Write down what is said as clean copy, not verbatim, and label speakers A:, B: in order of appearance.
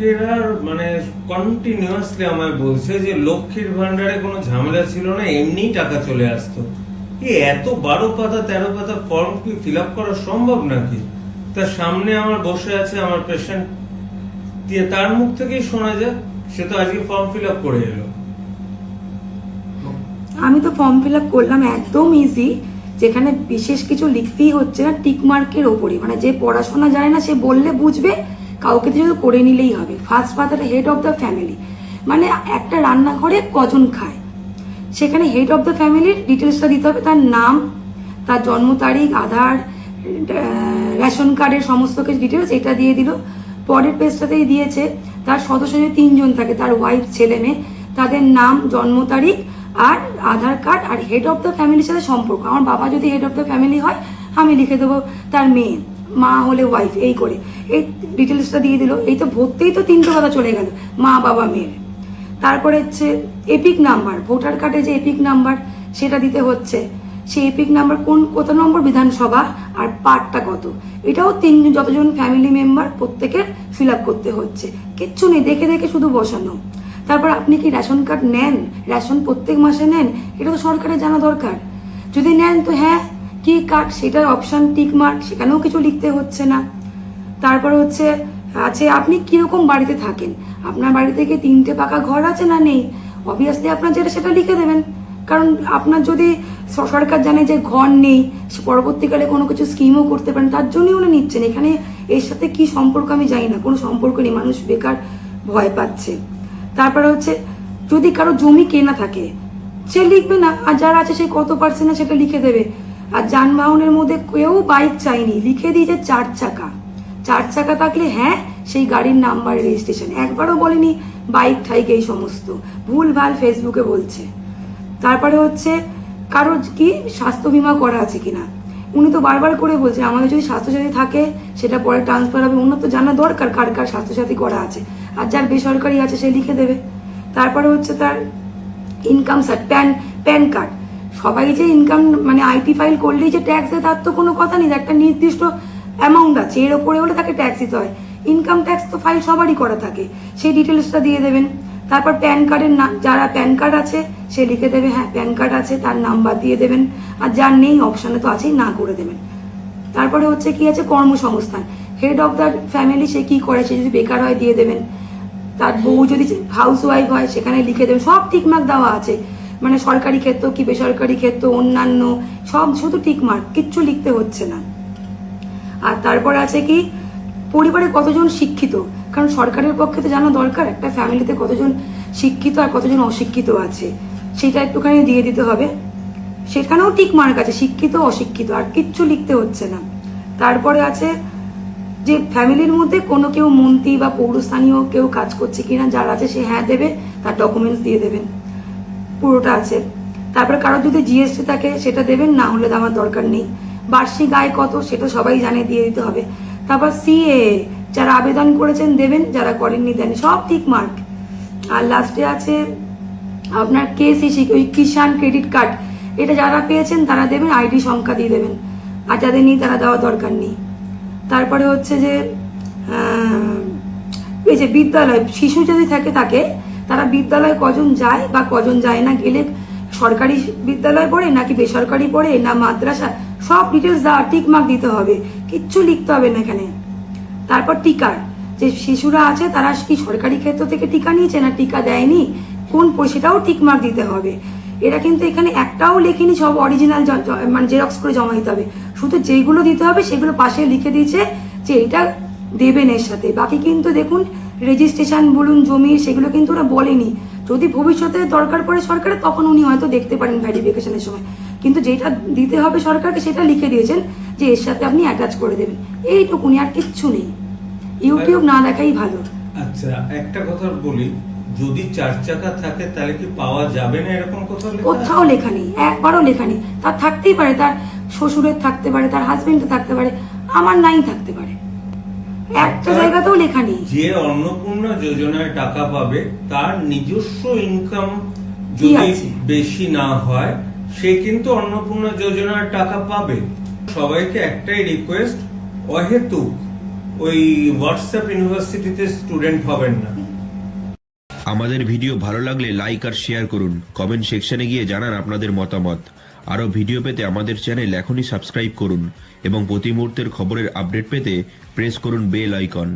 A: এরা মানে কন্টিনিউয়াসলি আমায় বলছে যে লক্ষ্মীর ভান্ডারে কোনো ঝামেলা ছিল না, এমনি টাকা চলে আসতো। এত 12 পাতা 13 পাতা ফর্ম কি ফিল আপ করা সম্ভব নাকি? তার সামনে আমার বসে আছে আমার পেশেন্ট, দিয়ে তার মুখ থেকেই শোনা যায় সে তো আজকে ফর্ম ফিল আপ করে এলো।
B: আমি তো ফর্ম ফিল আপ করলাম একদম ইজি, যেখানে বিশেষ কিছু লিখতেই হচ্ছে না, টিক মার্কের ওপরে, মানে যে পড়াশোনা জানে না সে বললে বুঝবে, কাউকে শুধু করে নিলেই হবে। ফার্স্ট পাতাটা হেড অফ দ্য ফ্যামিলি, মানে একটা রান্নাঘরে কজন খায়, সেখানে হেড অফ দ্য ফ্যামিলির ডিটেলসটা দিতে হবে, তার নাম, তার জন্ম তারিখ, আধার, রেশন কার্ডের সমস্ত কিছু ডিটেলস, এটা দিয়ে দিল। পরের পেজটাতেই দিয়েছে তার সদস্য যদি 3 জন থাকে, তার ওয়াইফ, ছেলে মেয়ে, তাদের নাম, জন্ম তারিখ আর আধার কার্ড, আর হেড অফ দ্য ফ্যামিলির সাথে সম্পর্ক। আমার বাবা যদি হেড অফ দ্য ফ্যামিলি হয়, আমি লিখে দেবো তার মেয়ে, মা হলে ওয়াইফ, এই করে এই ডিটেলসটা দিয়ে দিল। এই তো ভর্তেই তো 3টে কথা চলে গেল, মা বাবা মেয়ের। তারপরে হচ্ছে এপিক নাম্বার, ভোটার কার্ডে যে এপিক নাম্বার সেটা দিতে হচ্ছে, সেই এপিক নাম্বার কত নম্বর বিধানসভা আর পার্টটা কত, এটাও 3 যতজন ফ্যামিলি মেম্বার প্রত্যেকের ফিল আপ করতে হচ্ছে। কিচ্ছু নেই, দেখে দেখে শুধু বসানো। তারপর আপনি কি রেশন কার্ড নেন, রেশন প্রত্যেক মাসে নেন, এটা তো সরকারের জানা দরকার। যদি নেন তো হ্যাঁ, কি কার্ড সেটার অপশন টিক মার্ক, সেখানেও কিছু লিখতে হচ্ছে না। তারপরে হচ্ছে আছে আপনি কিরকম বাড়িতে থাকেন, আপনার বাড়িতে কি 3টে পাকা ঘর আছে না নেই, অবভিয়াসলি আপনার যেটা সেটা লিখে দেবেন। কারণ আপনার যদি সরকার জানে যে ঘর নেই, পরবর্তীকালে কোনো কিছু স্কিমও করতে পারেন, তার জন্যই উনি নিচ্ছেন। এখানে এর সাথে কি সম্পর্ক আমি জানি না, কোনো সম্পর্ক নেই, মানুষ বেকার ভয় পাচ্ছে। তারপরে হচ্ছে যদি কারো জমি কেনা থাকে সে লিখবে না, আর যারা আছে সে কত পার্সেন্ট সেটা লিখে দেবে। আর যানবাহনের মধ্যে কেউ বাইক চাইনি, লিখে দিয়েছে 4 চাকা। 4 চাকা থাকলে হ্যাঁ সেই গাড়ির নাম্বার, রেজিস্ট্রেশন, একবারও বলেনি বাইক ঠাইক, এই সমস্ত ভুল ভাল ফেসবুকে বলছে। তারপরে হচ্ছে কারো কি স্বাস্থ্য বীমা করা আছে কিনা, উনি তো বারবার করে বলছে আমাদের যদি স্বাস্থ্যসাথী থাকে সেটা পরে ট্রান্সফার হবে, উন্নত জানা দরকার কার কার স্বাস্থ্যসাথী করা আছে, আর যার বেসরকারি আছে সে লিখে দেবে। তারপরে হচ্ছে তার ইনকাম প্যান কার্ড, সবাই যে ইনকাম মানে আইটি ফাইল করলেই যে ট্যাক্স দেয় তার তো কোনো কথা নেই, একটা নির্দিষ্ট অ্যামাউন্ট আছে, এর ওপরে হলে তাকে ট্যাক্স দিতে হয়। ইনকাম ট্যাক্স তো ফাইল সবারই করা থাকে, সেই ডিটেলসটা দিয়ে দেবেন। তারপর প্যান কার্ডের নাম, যারা প্যান কার্ড আছে সে লিখে দেবে হ্যাঁ প্যান কার্ড আছে, তার নাম্বার দিয়ে দেবেন, আর যার নেই অপশানে তো আছেই, না করে দেবেন। তারপরে হচ্ছে কি আছে কর্মসংস্থান, হেড অফ দ্য ফ্যামিলি সে কি করে, সে যদি বেকার হয় দিয়ে দেবেন, তার বউ যদি হাউস ওয়াইফ হয় সেখানে লিখে দেবেন, সব টিকমার্ক দেওয়া আছে, মানে সরকারি ক্ষেত্র কি বেসরকারি ক্ষেত্র অন্যান্য সব শুধু টিকমার্ক, কিচ্ছু লিখতে হচ্ছে না। আর তারপর আছে কি পরিবারে কতজন শিক্ষিত, কারণ সরকারের পক্ষে তো জানা দরকার একটা ফ্যামিলিতে কতজন শিক্ষিত আর কতজন অশিক্ষিত আছে, সেটা একটুখানি দিয়ে দিতে হবে। সেখানেও টিক মার্ক আছে, শিক্ষিত অশিক্ষিত, আর কিচ্ছু লিখতে হচ্ছে না। তারপরে আছে যে ফ্যামিলির মধ্যে কোনো কেউ মন্ত্রী বা পৌরস্থানীয় কেউ কাজ করছে কিনা, যার আছে সে হ্যাঁ দেবে, তার ডকুমেন্টস দিয়ে দেবেন, পুরোটা আছে। তারপরে কারো যদি জিএসটি থাকে সেটা দেবেন, না হলে দেওয়ার দরকার নেই। বার্ষিক আয় কত সেটা সবাই জানে, দিয়ে দিতে হবে। তারপর সিএ যারা আবেদন করেছেন দেবেন, যারা করেননি দেন, সব ঠিক মার্ক। আর লাস্টে আছে আপনার কেসিসি, ওই কিষাণ ক্রেডিট কার্ড, এটা যারা পেয়েছেন তারা দেবেন, আইডি সংখ্যা দিয়ে দেবেন, আর যাদের নেই তারা দেওয়ার দরকার নেই। তারপরে হচ্ছে যে এই যে বিদ্যালয়, শিশু যদি থাকে তাকে তারা বিদ্যালয়ে কজন যায় বা কজন যায় না, গেলে সরকারি বিদ্যালয় পড়ে নাকি বেসরকারি পড়ে না মাদ্রাসা, সব ডিটেলস দেওয়া, টিক মার্ক দিতে হবে, কিচ্ছু লিখতে হবে না এখানে। তারপর টিকার, যে শিশুরা আছে তারা কি সরকারি ক্ষেত্র থেকে টিকা নিয়েছে না টিকা দেয়নি, কোন সেটাও টিক মার্ক দিতে হবে। এরা কিন্তু এখানে একটাও লেখেনি, সব অরিজিনাল মানে জেরক্স করে জমা দিতে হবে, শুধু যেগুলো দিতে হবে সেগুলো পাশে লিখে দিয়েছে যে এটা দেবেন এর সাথে। বাকি কিন্তু দেখুন রেজিস্ট্রেশন বলুন জমির, সেগুলো কিন্তু ওরা বলেনি, যদি ভবিষ্যতে দরকার পড়ে সরকারের তখন উনি হয়তো দেখতে পারেন ভেরিফিকেশনের সময়, কিন্তু যেটা দিতে হবে সরকারকে সেটা লিখে দিয়েছেন যে এর সাথে আপনি অ্যাটাচ করে দেবেন, এইটুকুনি, আর কিচ্ছু নেই। ইউটিউব না দেখাই ভালো।
A: আচ্ছা একটা কথা বলি, যদি 4 চাকা থাকে তাহলে কি পাওয়া যাবে না, এরকম
B: কোথাও লেখা নেই, একবারও লেখা নেই। তার থাকতেই পারে, তার শ্বশুরের থাকতে পারে, তার হাজবেন্ডের থাকতে পারে, আমার নাই থাকতে পারে, একটা জায়গাতেও লেখা নেই।
A: যে অন্নপূর্ণা যোজনায় টাকা পাবে তার নিজস্ব ইনকাম যদি বেশি না হয় সে কিন্তু অন্নপূর্ণা যোজনার টাকা পাবে। সবাইকে একটাই রিকোয়েস্ট, অহেতুক ওই হোয়াটসঅ্যাপ ইউনিভার্সিটিতে স্টুডেন্ট হবেন না।
C: আমাদের ভিডিও ভালো লাগলে লাইক আর শেয়ার করুন, কমেন্ট সেকশনে গিয়ে জানান আপনাদের মতামত। আরও ভিডিও পেতে আমাদের চ্যানেল এখনই সাবস্ক্রাইব করুন এবং প্রতি মুহূর্তের খবরের আপডেট পেতে প্রেস করুন বেল আইকন।